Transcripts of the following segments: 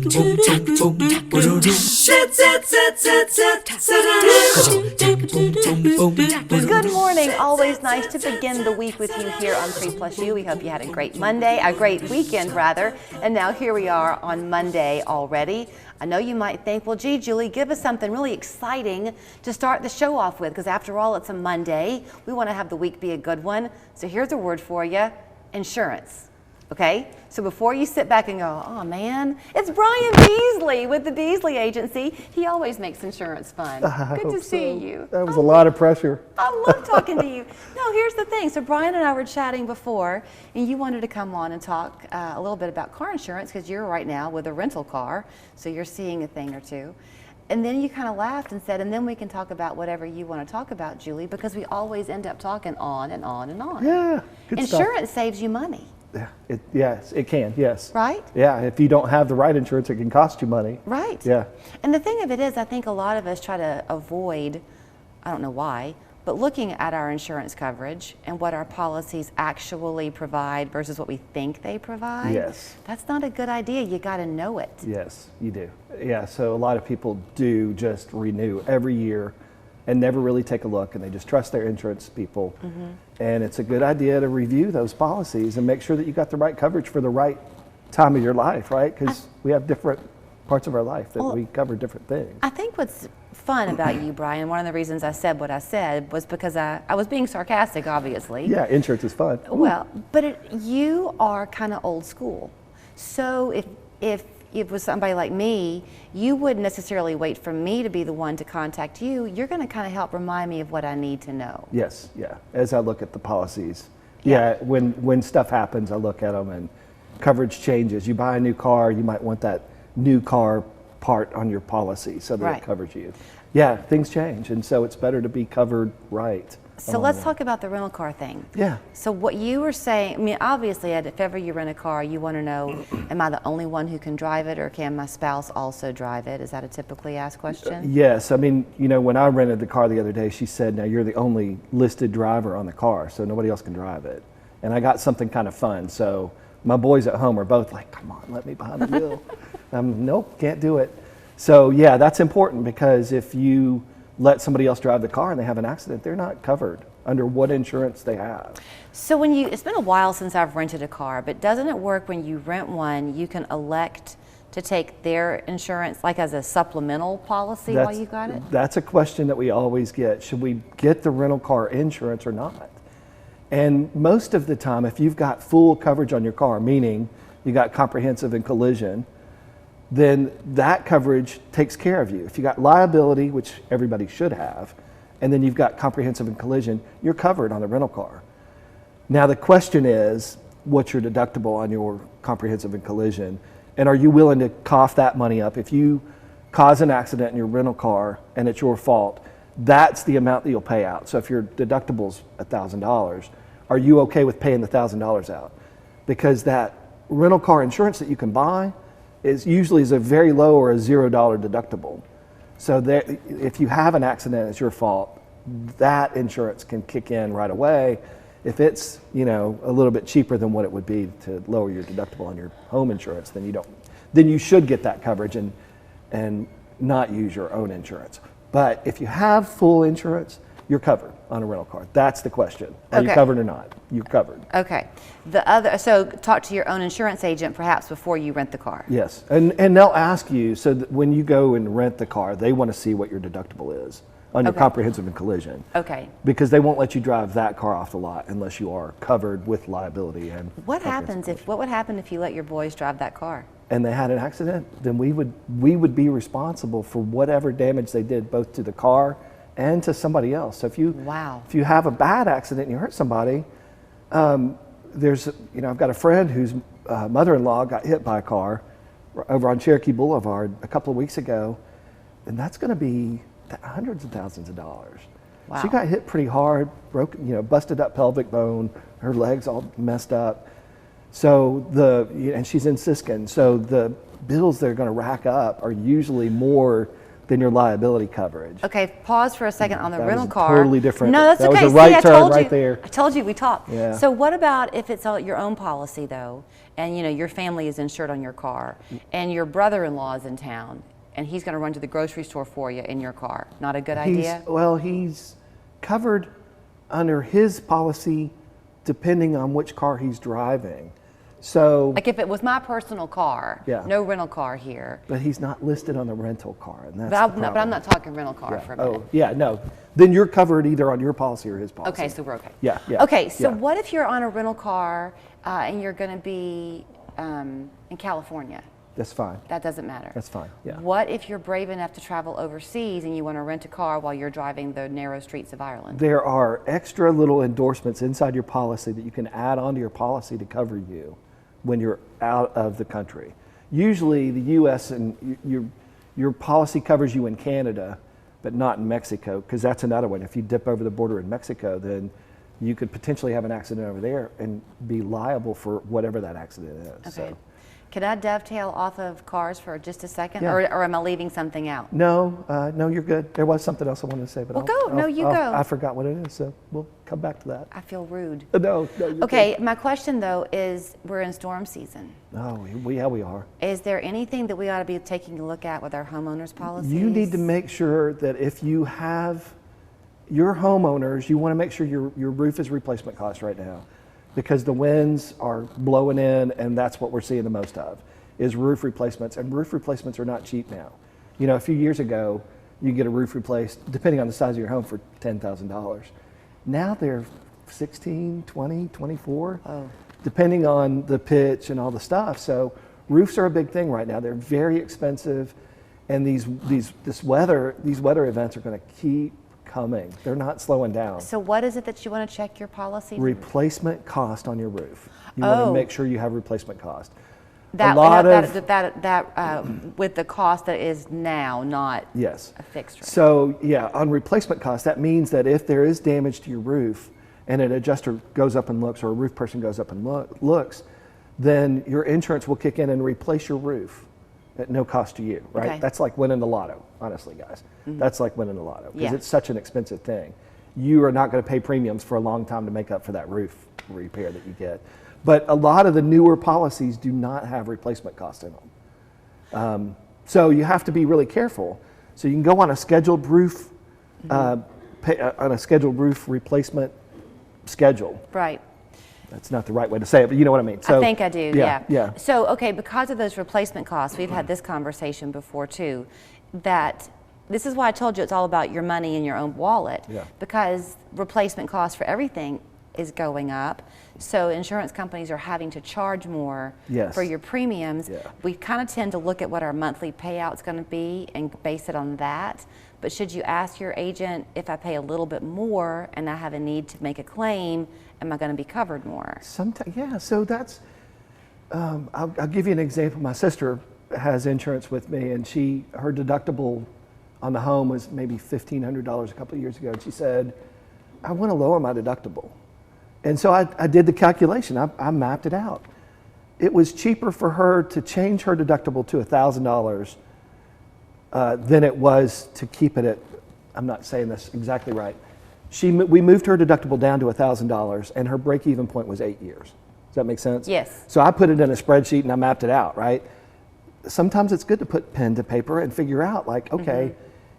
Good morning. Always nice to begin the week with you here on 3+U. We hope you had a great weekend rather. And now here we are on Monday already. I know you might think, well, gee, Julie, give us something really exciting to start the show off with, because after all, it's a Monday. We want to have the week be a good one. So here's a word for you: insurance. Okay, so before you sit back and go, oh man, it's Bryan Beasley with the Beasley Agency. He always makes insurance fun. Good to see you. That was a lot of pressure. I love talking to you. No, here's the thing. So Bryan and I were chatting before, and you wanted to come on and talk a little bit about car insurance, because you're right now with a rental car, so you're seeing a thing or two. And then you kind of laughed and said, and then we can talk about whatever you want to talk about, Julie, because we always end up talking on and on and on. Yeah, good Insurance saves you money. Yeah, yes, it can, yes. Right? Yeah, if you don't have the right insurance, it can cost you money. Right. Yeah. And the thing of it is, I think a lot of us try to avoid, I don't know why, but looking at our insurance coverage and what our policies actually provide versus what we think they provide. Yes. That's not a good idea. You got to know it. Yes, you do. Yeah, so a lot of people do just renew every year and never really take a look, and they just trust their insurance people. Mm-hmm. And it's a good idea to review those policies and make sure that you got the right coverage for the right time of your life, right? Because we have different parts of our life that we cover different things. I think what's fun about you, Bryan, one of the reasons I said what I said was because I was being sarcastic, obviously. Yeah, insurance is fun. Ooh. Well, but you are kind of old school. So if it was somebody like me, you wouldn't necessarily wait for me to be the one to contact you. You're going to kind of help remind me of what I need to know. Yes, yeah. As I look at the policies. Yeah, when stuff happens, I look at them and coverage changes. You buy a new car, you might want that new car part on your policy so that it covers you. Yeah, things change, and so it's better to be covered right. So let's talk about the rental car thing. Yeah. So what you were saying, I mean, obviously, if ever you rent a car, you want to know, am I the only one who can drive it, or can my spouse also drive it? Is that a typically asked question? Yes. I mean, you know, when I rented the car the other day, she said, now you're the only listed driver on the car, so nobody else can drive it. And I got something kind of fun. So my boys at home are both like, come on, let me behind the wheel. Nope, can't do it. So yeah, that's important, because if you let somebody else drive the car and they have an accident, they're not covered under what insurance they have. So it's been a while since I've rented a car, but doesn't it work when you rent one, you can elect to take their insurance like as a supplemental policy while you got it? That's a question that we always get. Should we get the rental car insurance or not? And most of the time, if you've got full coverage on your car, meaning you got comprehensive and collision, then that coverage takes care of you. If you got liability, which everybody should have, and then you've got comprehensive and collision, you're covered on the rental car. Now the question is, what's your deductible on your comprehensive and collision? And are you willing to cough that money up? If you cause an accident in your rental car and it's your fault, that's the amount that you'll pay out. So if your deductible's $1,000, are you okay with paying the $1,000 out? Because that rental car insurance that you can buy is usually a very low or a $0 deductible. So if you have an accident, it's your fault, that insurance can kick in right away. If it's, you know, a little bit cheaper than what it would be to lower your deductible on your home insurance, then you should get that coverage and not use your own insurance. But if you have full insurance, you're covered on a rental car. That's the question. Are you covered or not? You're covered. Okay. So talk to your own insurance agent perhaps before you rent the car. Yes, and they'll ask you, so that when you go and rent the car, they want to see what your deductible is on your comprehensive and collision. Okay. Because they won't let you drive that car off the lot unless you are covered with liability and what would happen if you let your boys drive that car? And they had an accident, then we would be responsible for whatever damage they did, both to the car and to somebody else. So if you have a bad accident and you hurt somebody, I've got a friend whose mother-in-law got hit by a car over on Cherokee Boulevard a couple of weeks ago, and that's going to be hundreds of thousands of dollars. Wow. She got hit pretty hard, busted up pelvic bone, her legs all messed up. So and she's in Siskin, so the bills they're going to rack up are usually more than your liability coverage. Okay, pause for a second on the That rental was car. totally different. No, that's That okay. was a right See, turn I told right you, there. I told you we talked. Yeah. So what about if it's all your own policy though, and you know your family is insured on your car, and your brother-in-law is in town, and he's going to run to the grocery store for you in your car? Not a good idea? Well, he's covered under his policy depending on which car he's driving. So, Like if it was my personal car, Yeah. no rental car here. but he's not listed on the rental car, and that's But, the problem. but I'm not talking rental car for a minute. Oh, yeah, no. Then you're covered either on your policy or his policy. Okay, so we're okay. Yeah, yeah. Okay, so yeah. what if you're on a rental car and you're going to be in California? That's fine. That doesn't matter. That's fine, yeah. What if you're brave enough to travel overseas and you want to rent a car while you're driving the narrow streets of Ireland? There are extra little endorsements inside your policy that you can add onto your policy to cover you when you're out of the country. Usually the U.S. and your policy covers you in Canada, but not in Mexico, because that's another one. If you dip over the border in Mexico, then you could potentially have an accident over there and be liable for whatever that accident is. Okay. So, Can I dovetail off of cars for just a second, Yeah. or am I leaving something out? no, no, you're good. There was something else I wanted to say, but Well, go. No, you go. I forgot what it is, so we'll come back to that. I feel rude. No, you're Okay, my question though is, we're in storm season. good. Oh, we are. Is there anything that we ought to be taking a look at with our homeowners policies? You need to make sure that if you have your homeowners, you want to make sure your roof is replacement cost right now, because the winds are blowing in, and that's what we're seeing the most of, is roof replacements. And roof replacements are not cheap now. You know, a few years ago, you get a roof replaced, depending on the size of your home, for $10,000. Now they're 16, 20, 24, depending on the pitch and all the stuff. So roofs are a big thing right now. They're very expensive, and these weather events are going to keep coming. They're not slowing down. So what is it that you want to check your policy? Replacement cost on your roof. You want to make sure you have replacement cost. That, a lot with the cost that is now, not Yes. a fixed rate. So yeah, on replacement cost, that means that if there is damage to your roof and an adjuster goes up and looks, or a roof person goes up and looks, then your insurance will kick in and replace your roof at no cost to you, right? Okay. That's like winning the lotto, honestly, guys. That's like winning the lotto, because Yeah. it's such an expensive thing. You are not going to pay premiums for a long time to make up for that roof repair that you get. But a lot of the newer policies do not have replacement cost in them. So you have to be really careful. So you can go on a scheduled roof, on a scheduled roof replacement schedule. Right. That's not the right way to say it, but you know what I mean. So, I think I do, yeah. Yeah. So, okay, because of those replacement costs, we've had this conversation before too, that this is why I told you it's all about your money in your own wallet, Yeah. because replacement costs for everything is going up. So insurance companies are having to charge more Yes. for your premiums. Yeah. We kind of tend to look at what our monthly payout's going to be and base it on that. But should you ask your agent, if I pay a little bit more and I have a need to make a claim, am I going to be covered more? Sometimes, yeah. So that's. I'll give you an example. My sister has insurance with me, and her deductible on the home was maybe $1,500 a couple of years ago. And she said, "I want to lower my deductible," and so I did the calculation. I mapped it out. It was cheaper for her to change her deductible to $1,000 than it was to keep it at. I'm not saying this exactly right. We moved her deductible down to $1,000, and her break-even point was 8 years. Does that make sense? Yes. So I put it in a spreadsheet and I mapped it out, right? Sometimes it's good to put pen to paper and figure out, like, okay,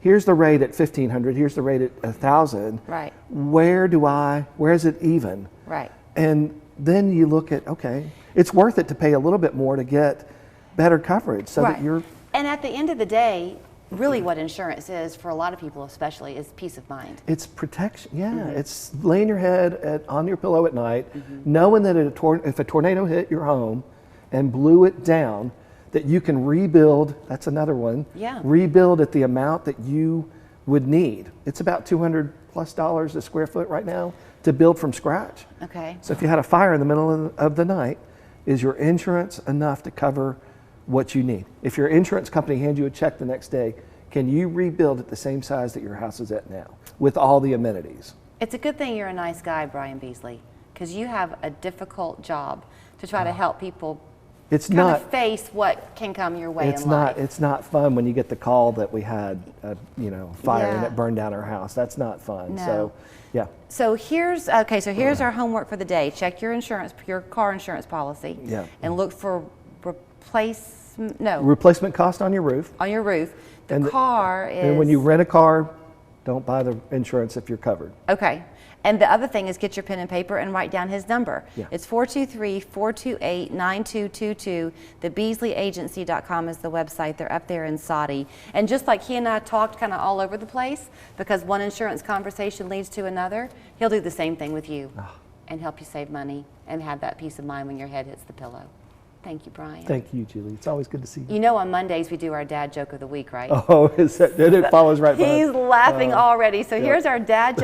here's the rate at $1,500, here's the rate at $1,000. Right. Where is it even? Right. And then you look at, okay, it's worth it to pay a little bit more to get better coverage so that you're. And at the end of the day, really what insurance is, for a lot of people especially, is peace of mind. It's protection, yeah. It's laying your head on your pillow at night, knowing that if a tornado hit your home and blew it down, that you can rebuild. That's another one. Yeah. Rebuild at the amount that you would need. It's about $200+ a square foot right now to build from scratch. Okay. So if you had a fire in the middle of the night, is your insurance enough to cover what you need? If your insurance company hands you a check the next day, can you rebuild at the same size that your house is at now with all the amenities? It's a good thing you're a nice guy, Bryan Beasley, because you have a difficult job to try to help people It's kind not. of face what can come your way It's in not. life. It's not fun when you get the call that we had a fire and Yeah. it burned down our house. That's not fun. No. So, yeah. So here's our homework for the day. Check your car insurance policy, Yeah. and look for Replacement cost on your roof. on your roof. The And car is And when you rent a car, don't buy the insurance if you're covered. okay. And the other thing is get your pen and paper and write down his number. Yeah. It's 423-428-9222. The BeasleyAgency.com is the website. They're up there in Saudi. And just like he and I talked kind of all over the place, because one insurance conversation leads to another, he'll do the same thing with you and help you save money and have that peace of mind when your head hits the pillow. Thank you, Bryan. Thank you, Julie. It's always good to see you. You know on Mondays we do our dad joke of the week, right? Oh, it follows right behind. He's laughing already. So here's our dad joke.